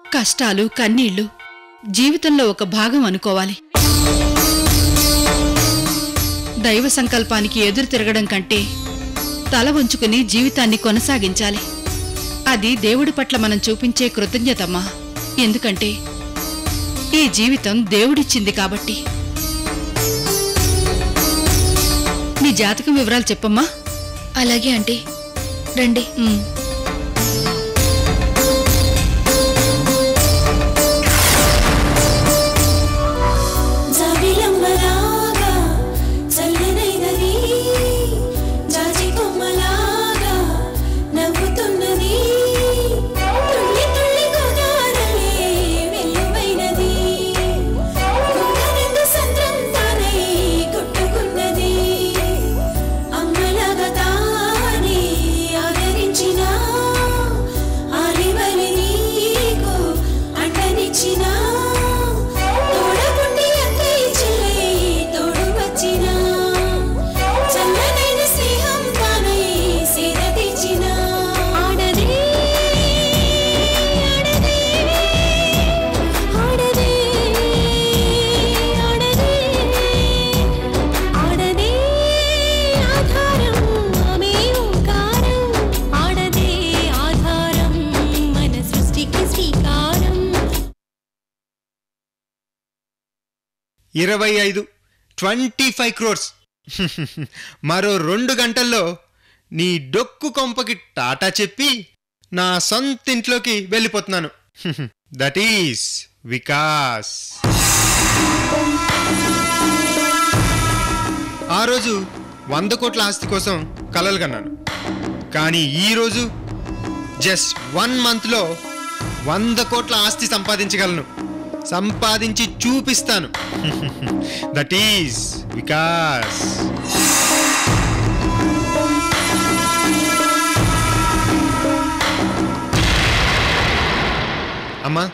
కష్టాలు కన్నీళ్లు జీవితంలో ఒక భాగం అనుకోవాలి. దైవ సంకల్పానికి ఎదురు తిరగడం కంటే తల వంచుకుని జీవితాన్ని కొనసాగించాలి. అది దేవుడి పట్ల మనం చూపించే కృతజ్ఞతమ్మా. ఎందుకంటే ఈ జీవితం దేవుడిచ్చింది కాబట్టి. నీ జాతకం వివరాలు చెప్పమ్మా. అలాగే ఆంటీ, రండి. $25 25 crores. మరో 2 గంటల్లో నీ డొక్కు కొంపకి టాటా చెప్పి నా సొంత ఇంట్లోకి వెళ్ళిపోతున్నాను. That is Vikas. ఆ రోజు 100 కోట్ల ఆస్తి కోసం కలలు కన్నాను. కానీ ఈరోజు జస్ట్ 1 మంత్లో 100 కోట్ల ఆస్తి సంపాదించగలను. సంపాదించి చూపిస్తాను. That is Vikas. అమ్మా,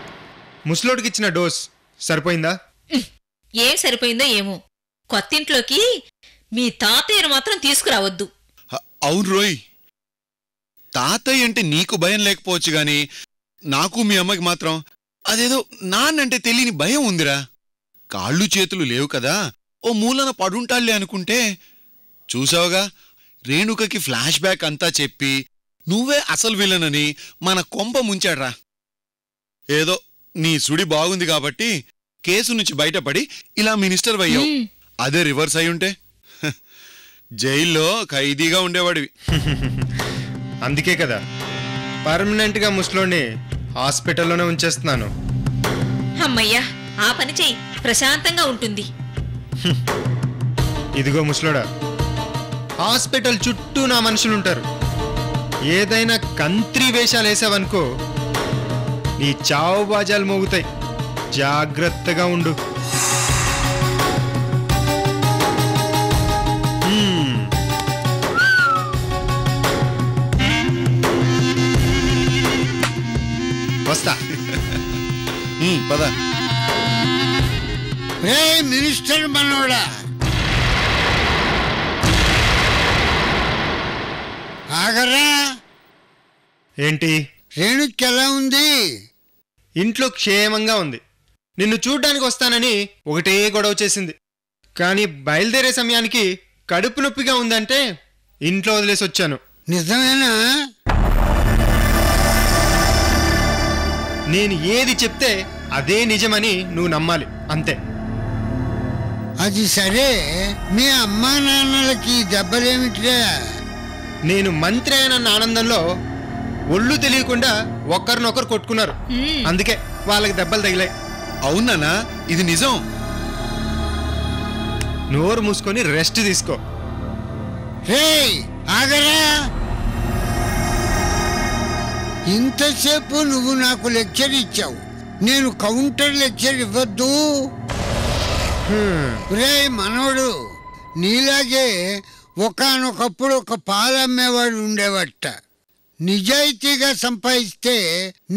ముసలోడికి ఇచ్చిన డోస్ సరిపోయిందా? ఏం సరిపోయిందో ఏమో. కొత్తింట్లోకి మీ తాతయ్యను మాత్రం తీసుకురావద్దు. అవును రోయ్, తాతయ్య అంటే నీకు భయం లేకపోవచ్చు గాని నాకు మీ అమ్మకి మాత్రం అదేదో నాన్నంటే తెలియని భయం ఉందిరా. కాళ్ళు చేతులు లేవు కదా, ఓ మూలన పడుంటాళ్లే అనుకుంటే చూసావుగా, రేణుకకి ఫ్లాష్ బ్యాక్ అంతా చెప్పి నువ్వే అసలు విలనని మన కొంప ముంచాడ్రా. ఏదో నీ సుడి బాగుంది కాబట్టి కేసు నుంచి బయటపడి ఇలా మినిస్టర్ అయ్యావు. అదే రివర్స్ అయి ఉంటే జైల్లో ఖైదీగా ఉండేవాడివి. అందుకే కదా పర్మనెంట్గా ముసలోని హాస్పిటల్లోనే ఉంచేస్తున్నాను. అమ్మయ్యా, ఆ పని చెయ్యి, ప్రశాంతంగా ఉంటుంది. ఇదిగో ముసలోడా, హాస్పిటల్ చుట్టూ నా మనుషులుంటారు. ఏదైనా కంత్రి వేషాలు వేసావనుకో నీ చావు బాజాలు మోగుతాయి. జాగ్రత్తగా ఉండు. వస్తా. పద. మినిస్టర్ మనోడా, ఆగరా. ఏంటి? రేణుకి ఎలా ఉంది? ఇంట్లో క్షేమంగా ఉంది. నిన్ను చూడ్డానికి వస్తానని ఒకటే గొడవ చేసింది. కానీ బయలుదేరే సమయానికి కడుపు నొప్పిగా ఉందంటే ఇంట్లో వదిలేసి వచ్చాను. నిజమేనా? నేను ఏది చెప్తే అదే నిజమని నువ్వు నమ్మాలి, అంతే. అది సరే, మీ అమ్మా నాన్నలకి దెబ్బలేమిట్రా? నేను మంత్రి అయిన ఆనందంలో ఒళ్ళు తెలియకుండా ఒకరినొకరు కొట్టుకున్నారు. అందుకే వాళ్ళకి దెబ్బలు తగిలాయి. అవునా? ఇది నిజం. నోరు మూసుకొని రెస్ట్ తీసుకో. ఆగరా. ఇంతసేపు నువ్వు నాకు లెక్చర్ ఇచ్చావు, నేను కౌంటర్ లెక్చర్ ఇవ్వద్దు. రే మనోడు, నీలాగే ఒకానొకప్పుడు ఒక పాలమ్మేవాడు ఉండేవట. నిజాయితీగా సంపాదిస్తే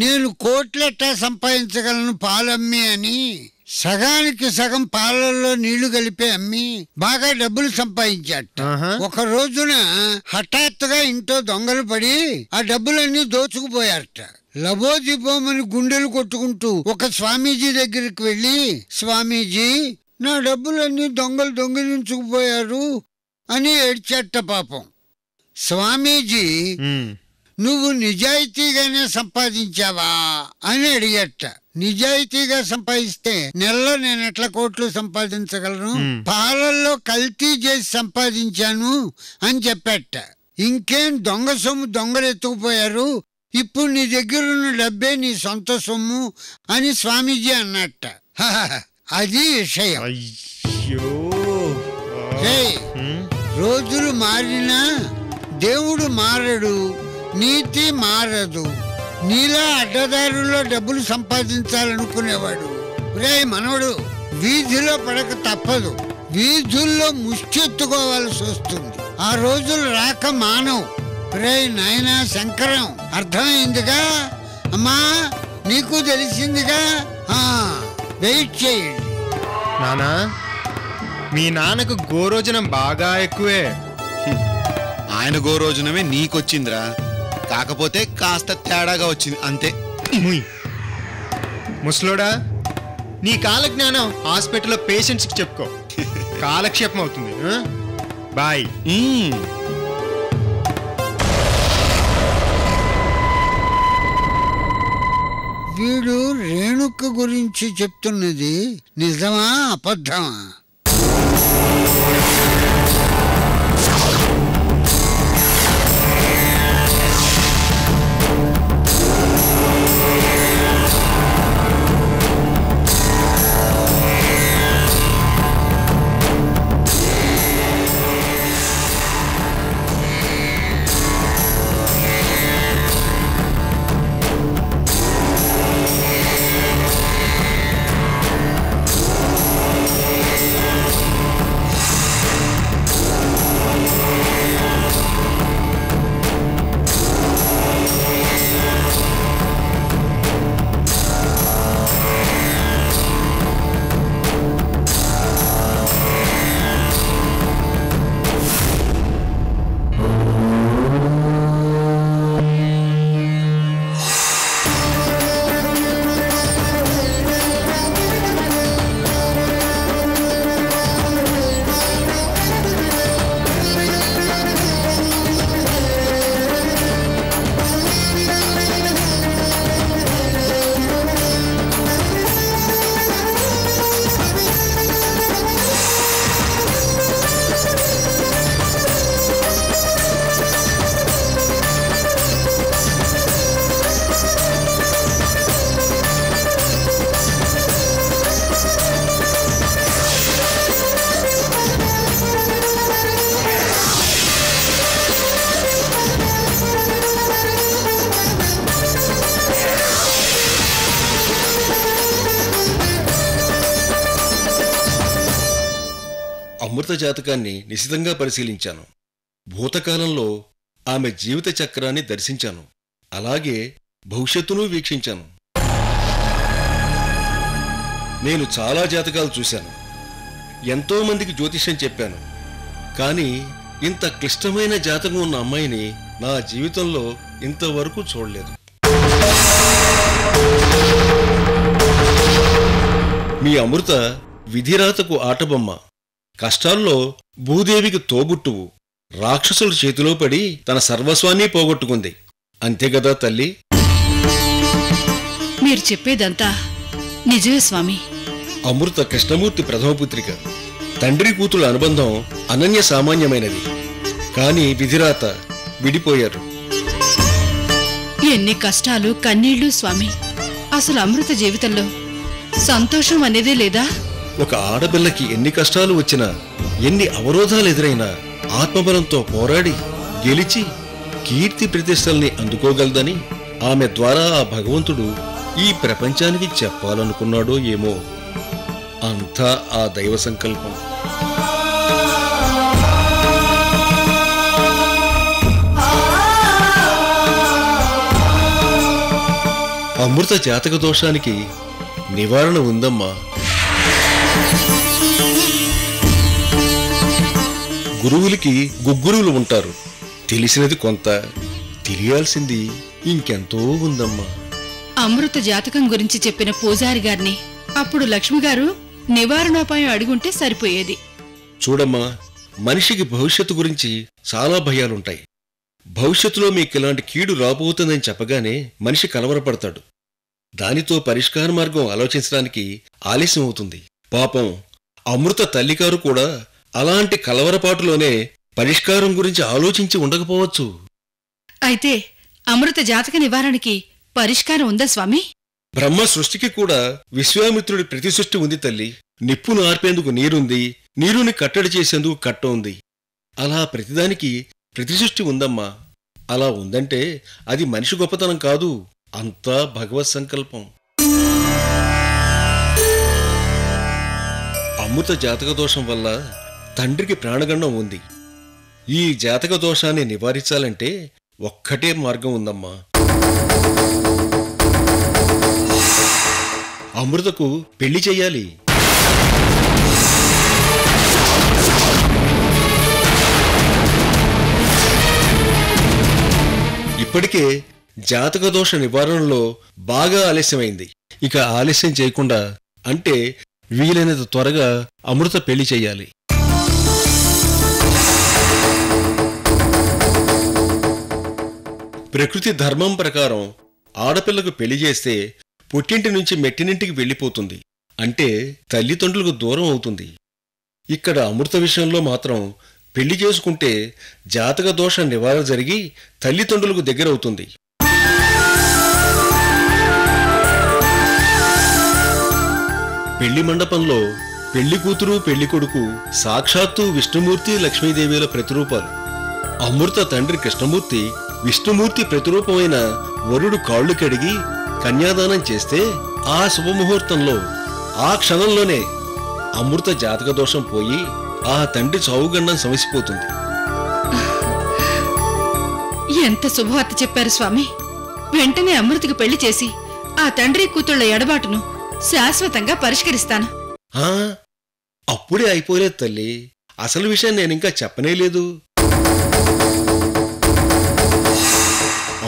నేను కోట్లెట్టా సంపాదించగలను పాలమ్మి అని. సగానికి సగం పాలల్లో నీళ్లు కలిపి అమ్మి బాగా డబ్బులు సంపాదించాట. ఒక రోజున హఠాత్తుగా ఇంట్లో దొంగలు పడి ఆ డబ్బులన్నీ దోచుకుపోయారట. లబోదిబోమని గుండెలు కొట్టుకుంటూ ఒక స్వామీజీ దగ్గరికి వెళ్ళి, స్వామీజీ, నా డబ్బులన్నీ దొంగలు దొంగిలించుకుపోయారు అని ఏడ్చాట. పాపం స్వామీజీ, నువ్వు నిజాయితీగానే సంపాదించావా అని అడిగట. నిజాయితీగా సంపాదిస్తే నెలలో నేను ఎట్లా కోట్లు సంపాదించగలను, పాలల్లో కల్తీ చేసి సంపాదించాను అని చెప్పట. ఇంకేం దొంగ సొమ్ము దొంగలు ఎత్తుకుపోయారు, ఇప్పుడు నీ దగ్గరున్న డబ్బే నీ సొంత సొమ్ము అని స్వామీజీ అన్నట్ట. అది విషయం. రోజులు మారినా దేవుడు మారడు, నీతి మారదు. నీలా అడ్డదారుల్లో డబ్బులు సంపాదించాలనుకునేవాడు రే మనవడు వీధిలో పడక తప్పదు, వీధుల్లో ముష్టెత్తుకోవాల్సి వస్తుంది. ఆ రోజులు రాక మానవు. రే నాయనా శంకరం, అర్థమైందిగా? అమ్మా నీకు తెలిసిందిగా? వెయిట్ చేయండి. నానా, మీ నాన్నకు గోరోజనం బాగా ఎక్కువే. ఆయన గోరోజనమే నీకొచ్చిందిరా, కాకపోతే కాస్త తేడాగా వచ్చింది అంతే. ముసలోడా, నీ కాలజ్ఞానం హాస్పిటల్లో పేషెంట్స్కి చెప్పుకో, కాలక్షేపం అవుతుంది. బాయ్. వీడు రేణుక గురించి చెప్తున్నది నిజమా అబద్ధమా? అమృత జాతకాన్ని నిశితంగా పరిశీలించాను. భూతకాలంలో ఆమె జీవిత చక్రాన్ని దర్శించాను, అలాగే భవిష్యత్తును వీక్షించాను. నేను చాలా జాతకాలు చూశాను, ఎంతో మందికి జ్యోతిష్యం చెప్పాను. కానీ ఇంత క్లిష్టమైన జాతకం ఉన్న అమ్మాయిని నా జీవితంలో ఇంతవరకు చూడలేదు. మీ అమృత విధిరాతకు ఆటబొమ్మ, కష్టాల్లో భూదేవికి తోబుట్టువు, రాక్షసుల చేతిలో పడి తన సర్వస్వాన్ని పోగొట్టుకుంది. అంతేగదా తల్లి? మీరు చెప్పేదంతా నిజమే స్వామి. అమృత కృష్ణమూర్తి ప్రథమపుత్రిక. తండ్రి కూతుల అనుబంధం అనన్య సామాన్యమైనది. కానీ విధిరాత విడిపోయారు. ఎన్ని కష్టాలు కన్నీళ్లు స్వామి. అసలు అమృత జీవితంలో సంతోషం అనేదే లేదా? ఒక ఆడపిల్లకి ఎన్ని కష్టాలు వచ్చినా, ఎన్ని అవరోధాలు ఎదురైనా ఆత్మబలంతో పోరాడి గెలిచి కీర్తి ప్రతిష్టల్ని అందుకోగలదని ఆమె ద్వారా ఆ భగవంతుడు ఈ ప్రపంచానికి చెప్పాలనుకున్నాడో ఏమో. అంతా ఆ దైవ సంకల్పం. అమృత జాతక దోషానికి నివారణ ఉందమ్మా. గురువులకి గుగ్గురువులు ఉంటారు. తెలిసినది కొంత, తెలియాల్సింది ఇంకెంతో ఉందమ్మా. అమృత జాతకం గురించి చెప్పిన పూజారి గారిని అప్పుడు లక్ష్మిగారు నివారణోపాయం అడుగుంటే సరిపోయేది. చూడమ్మా, మనిషికి భవిష్యత్తు గురించి చాలా భయాలుంటాయి. భవిష్యత్తులో మీకు ఇలాంటి కీడు రాబోతుందని చెప్పగానే మనిషి కలవరపడతాడు. దానితో పరిష్కార మార్గం ఆలోచించడానికి ఆలస్యం అవుతుంది. పాపం అమృత తల్లిగారు కూడా అలాంటి కలవరపాటులోనే పరిష్కారం గురించి ఆలోచించి ఉండకపోవచ్చు. అయితే అమృత జాతక నివారణకి పరిష్కారం ఉందా స్వామి? బ్రహ్మ సృష్టికి కూడా విశ్వామిత్రుడి ప్రతిసృష్టి ఉంది తల్లి. నిప్పును ఆర్పేందుకు నీరుంది, నీరుని కట్టడి చేసేందుకు కట్ట ఉంది. అలా ప్రతిదానికి ప్రతిసృష్టి ఉందమ్మా. అలా ఉందంటే అది మనిషి గొప్పతనం కాదు, అంతా భగవత్ సంకల్పం. అమృత జాతక దోషం వల్ల తండ్రికి ప్రాణగండం ఉంది. ఈ జాతక దోషాన్ని నివారించాలంటే ఒక్కటే మార్గం ఉందమ్మా. అమృతకు పెళ్లి చెయ్యాలి. ఇప్పటికే జాతక దోష నివారణలో బాగా ఆలస్యమైంది. ఇక ఆలస్యం చేయకుండా, అంటే వీలైనంత త్వరగా అమృత పెళ్లి చెయ్యాలి. ప్రకృతి ధర్మం ప్రకారం ఆడపిల్లకు పెళ్లి చేస్తే పుట్టింటి నుంచి మెట్టినింటికి వెళ్ళిపోతుంది, అంటే తల్లిదండ్రులకు దూరం అవుతుంది. ఇక్కడ అమృత విషయంలో మాత్రం పెళ్లి చేసుకుంటే జాతక దోష నివారణ జరిగి తల్లిదండ్రులకు దగ్గరవుతుంది. పెళ్లి మండపంలో పెళ్లి కూతురు పెళ్లి కొడుకు సాక్షాత్తు విష్ణుమూర్తి లక్ష్మీదేవిల ప్రతిరూపాలు. అమృత తండ్రి కృష్ణమూర్తి విష్ణుమూర్తి ప్రతిరూపమైన వరుడు కాళ్లు కడిగి కన్యాదానం చేస్తే ఆ శుభముహూర్తంలో, ఆ క్షణంలోనే అమృత జాతక దోషం పోయి ఆ తండ్రి చావుగండం సమసిపోతుంది. ఎంత శుభవార్త చెప్పారు స్వామి. వెంటనే అమృతకు పెళ్లి చేసి ఆ తండ్రి కూతుళ్ల ఎడబాటును శాశ్వతంగా పరిష్కరిస్తాను. అప్పుడే అయిపోలేదు తల్లి, అసలు విషయం నేనింకా చెప్పనేలేదు.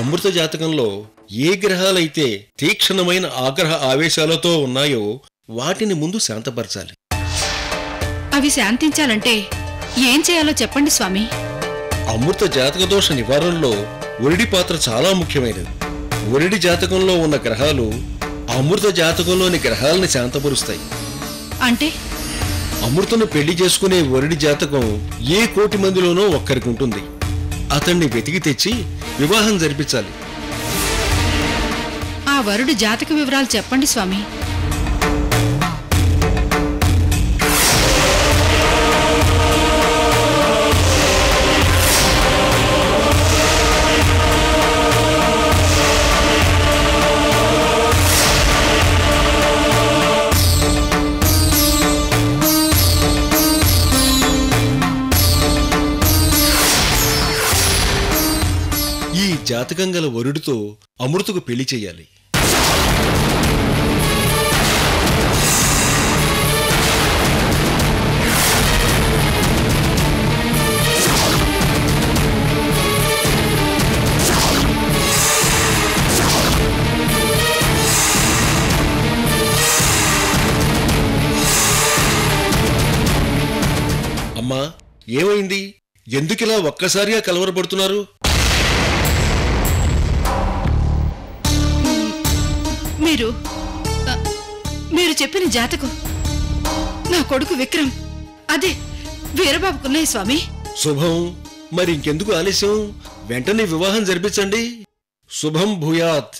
అమృత జాతకంలో ఏ గ్రహాలైతే తీక్షణమైన ఆగ్రహ ఆవేశాలతో ఉన్నాయో వాటిని ముందు శాంతపరచాలి. అవి శాంతించాలంటే ఏం చేయాలో చెప్పండి స్వామి. అమృత జాతక దోష నివారణలో వరుడి పాత్ర చాలా ముఖ్యమైనది. వరుడి జాతకంలో ఉన్న గ్రహాలు అమృత జాతకంలోని గ్రహాలని శాంతపరుస్తాయి. అంటే అమృతను పెళ్లి చేసుకునే వరుడి జాతకం ఏ 1,000,000 మందిలోనో ఒక్కరికి ఉంటుంది. అతన్ని వెతికి తెచ్చి వివాహం జరిపించాలి. ఆ వరుడి జాతక వివరాలు చెప్పండి స్వామి. ఈ జాతకం గల వరుడితో అమృతకు పెళ్లి చెయ్యాలి. అమ్మా, ఏమైంది? ఎందుకిలా ఒక్కసారిగా కలవరపడుతున్నారు? మీరు చెప్పిన జాతకం నా కొడుకు విక్రమ్, అదే వీరబాబుకున్నాయి స్వామి. శుభం. మరి ఇంకెందుకు ఆలస్యం? వెంటనే వివాహం జరిపించండి. శుభం భూయాత్.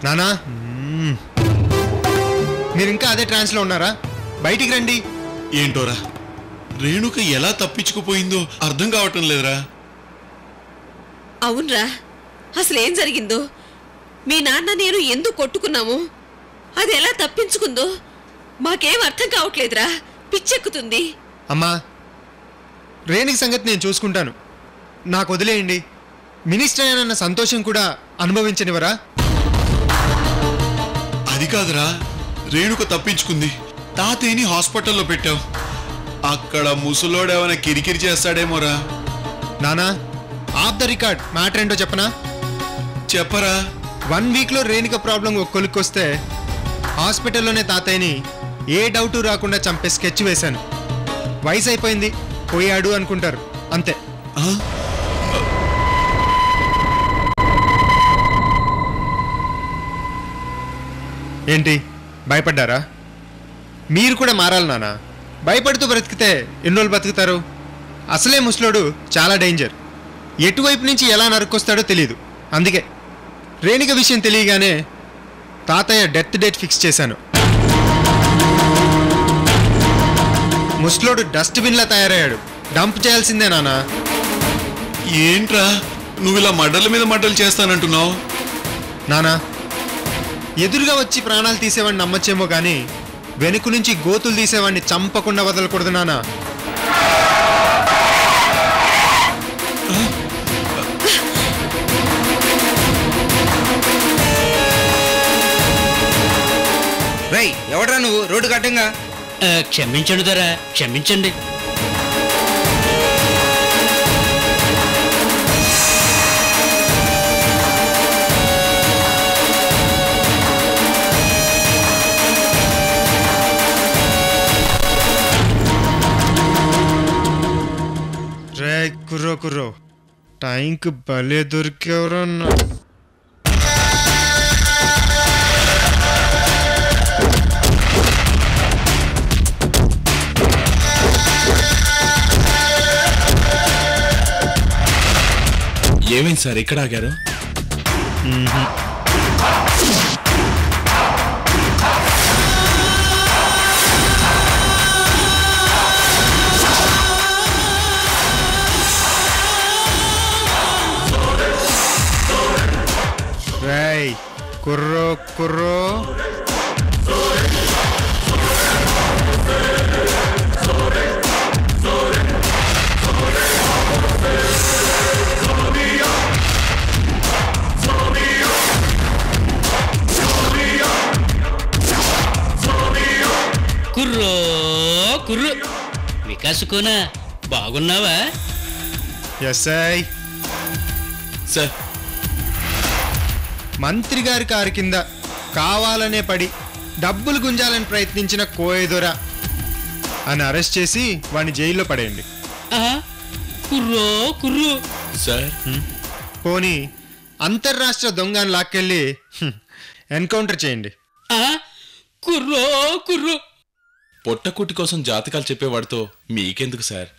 నానా మీరు ఇంకా అదే ట్రాన్స్లో ఉన్నారా? బయటికి రండి. ఏంటోరా, రేణుక ఎలా తప్పించుకుపోయిందో అర్థం కావటం లేదురా. అవునరా, అసలేం జరిగిందో, మీ నాన్న నేను ఎందుకు కొట్టుకున్నాము, అది ఎలా తప్పించుకుందో మాకేం అర్థం కావట్లేదురా. పిచ్చెక్కుతుంది. అమ్మా, రేణుకి సంగతి నేను చూసుకుంటాను, నాకు వదిలేయండి. మినిస్టర్ అయినన్న సంతోషం కూడా అనుభవించనివరా? అది కాదురా, రేణుక తప్పించుకుంది, తాతయ్యని హాస్పిటల్లో పెట్టావు. అక్కడ ముసలోడేమైనా కిరికిరి చేస్తాడేమోరా. నానా, ఆఫ్ ద రికార్డ్ మ్యాటర్ ఏంటో చెప్పనా? చెప్పరా. 1 వీక్లో రేణుక ప్రాబ్లం ఒక కొలుక్కొస్తే హాస్పిటల్లోనే తాతయ్యని ఏ డౌటు రాకుండా చంపే స్కెచ్ వేశాను. వయసు అయిపోయింది, పోయాడు అనుకుంటారు, అంతే. ఏంటి భయపడ్డారా? మీరు కూడా మారాలి నానా. భయపడుతూ బ్రతికితే ఎన్ని రోజులు బతుకుతారు? అసలే ముసలోడు చాలా డేంజర్, ఎటువైపు నుంచి ఎలా నరుక్కొస్తాడో తెలియదు. అందుకే రేణుక విషయం తెలియగానే తాతయ్య డెత్ డేట్ ఫిక్స్ చేశాను. ముసలోడు డస్ట్బిన్లా తయారయ్యాడు, డంప్ చేయాల్సిందే నానా. ఏంట్రా నువ్వు ఇలా మడ్డల మీద మడ్డలు చేస్తానంటున్నావు? నానా, ఎదురుగా వచ్చి ప్రాణాలు తీసేవాడిని నమ్మచ్చేమో కానీ వెనుక నుంచి గోతులు తీసేవాడిని చంపకుండా వదలకూడదు నానా. రై, ఎవడ్రా నువ్వు రోడ్డు కట్టంగా? క్షమించండి దొరా, క్షమించండి. రే కుర్రో కుర్రో, టైంకి భలే దొరికేవరన్నా. ఏమైంది సార్, ఇక్కడ ఆగారు? రేయ్ కుర్రో కుర్రో, కుర్రో కుర్రు, వికాసుకోనా, బాగున్నావా? ఎస్ఐ సార్, మంత్రి గారి కారు కింద కావాలనే పడి డబ్బులు గుంజాలని ప్రయత్నించిన కోయదొర అని అరెస్ట్ చేసి వాడిని జైల్లో పడేయండి. కుర్రో కుర్రు. సార్, పోనీ అంతర్రాష్ట్ర దొంగని లాక్కెళ్ళి ఎన్కౌంటర్ చేయండి. కుర్రో కుర్రు. పొట్టకుట్టి కోసం జాతకాలు చెప్పేవాడితో మీకెందుకు సార్?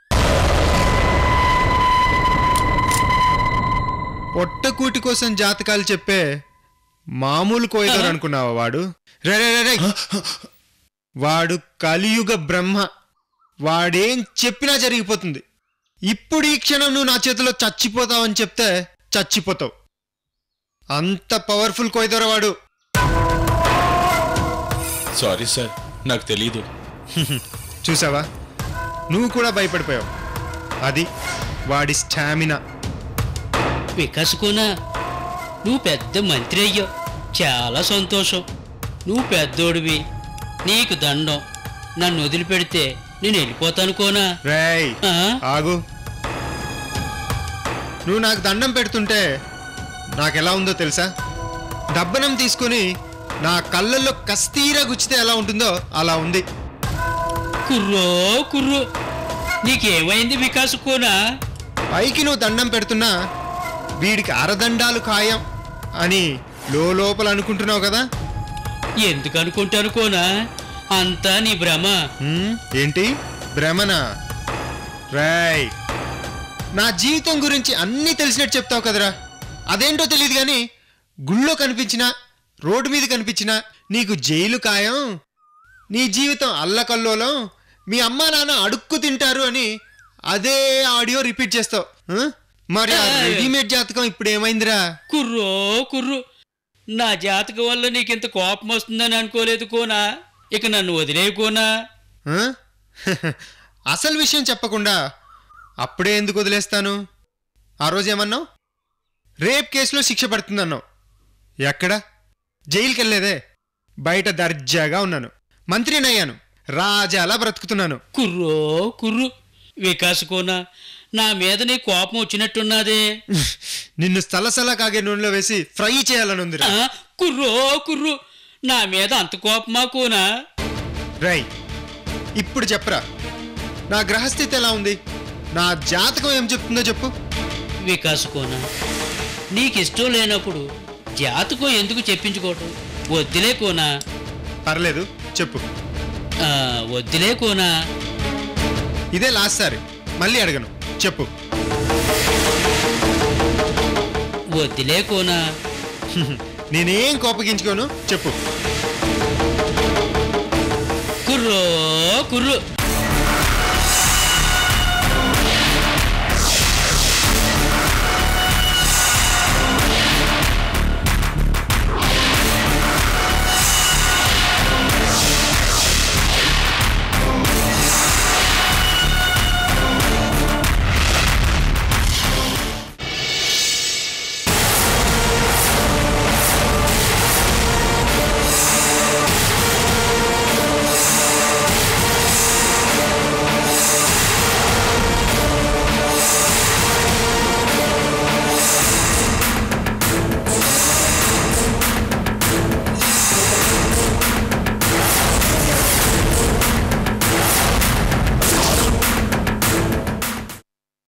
పొట్టకూటి కోసం జాతకాలు చెప్పే మామూలు కోయదొర అనుకున్నావా వాడు? రే రే రే రే, వాడు కలియుగ బ్రహ్మ, వాడేం చెప్పినా జరిగిపోతుంది. ఇప్పుడు ఈ క్షణం నువ్వు నా చేతిలో చచ్చిపోతావని చెప్తే చచ్చిపోతావు. అంత పవర్ఫుల్ కోయదొర వాడు. సారీ సార్, నాకు తెలీదు. చూసావా, నువ్వు కూడా భయపడిపోయావు. అది వాడి స్టామినా. వికాసుకోనా, నువ్వు పెద్ద మంత్రి అయ్యావు, చాలా సంతోషం. నువ్వు పెద్దోడివి, నీకు దండం. నన్ను వదిలిపెడితే నేను వెళ్ళిపోతాను కోనా. రేయ్ ఆగు, నువ్వు నాకు దండం పెడుతుంటే నాకెలా ఉందో తెలుసా? దబ్బనం తీసుకుని నా కళ్ళల్లో కస్తీరా గుచ్చితే ఎలా ఉంటుందో అలా ఉంది. కుర్రో కుర్రు, నీకేమైంది వికాసుకోనా? పైకి నువ్వు దండం పెడుతున్నా వీడికి అరదండాలు ఖాయం అని లోపల అనుకుంటున్నావు కదా? ఎందుకు అనుకుంటాను కోనా, అంతా నీ భ్రమ. ఏంటి భ్రమనా? రాయ్, నా జీవితం గురించి అన్నీ తెలిసినట్టు చెప్తావు కదరా. అదేంటో తెలియదు కానీ గుళ్ళో కనిపించినా రోడ్డు మీద కనిపించినా నీకు జైలు ఖాయం, నీ జీవితం అల్లకల్లోలం, మీ అమ్మా నాన్న అడుక్కు తింటారు అని అదే ఆడియో రిపీట్ చేస్తావు. మరి ఆ రెడీమేడ్ జాతకం ఇప్పుడు ఏమైందిరా? కుర్రు నా జాతకం వల్ల నీకింత కోపం వస్తుందని అనుకోలేదు కోనా. ఇక నన్ను వదిలేయకోనా. అసలు విషయం చెప్పకుండా అప్పుడే ఎందుకు వదిలేస్తాను? ఆ రోజు ఏమన్నావు? రేప్ కేసులో శిక్ష పడుతుందన్నావు. ఎక్కడ? జైలుకి వెళ్ళలేదే, బయట దర్జాగా ఉన్నాను, మంత్రినయ్యాను, రాజాలా బ్రతుకుతున్నాను. కుర్రు వికాస్ కోనా, నా మీద నీ కోపం వచ్చినట్టున్నదే. నిన్ను సలసలా కాగే నూనెలో వేసి ఫ్రై చేయాలని ఉంది. కుర్రు నా మీద అంత కోపమా కోనా? రై, ఇప్పుడు చెప్పరా, నా గ్రహస్థితి ఎలా ఉంది, నా జాతకం ఏం చెప్తుందో చెప్పు. వికాస్ కోనా, నీకిష్టం లేనప్పుడు జాతకం ఎందుకు చెప్పించుకోవటం? వద్దులే కోనా. పర్లేదు చెప్పు. వద్దులే కోనా. ఇదే లాస్ట్ సారి, మళ్ళీ అడగను, చెప్పు. వద్దులే కోనా. నేనేం కోపగించుకోను, చెప్పు. కుర్రో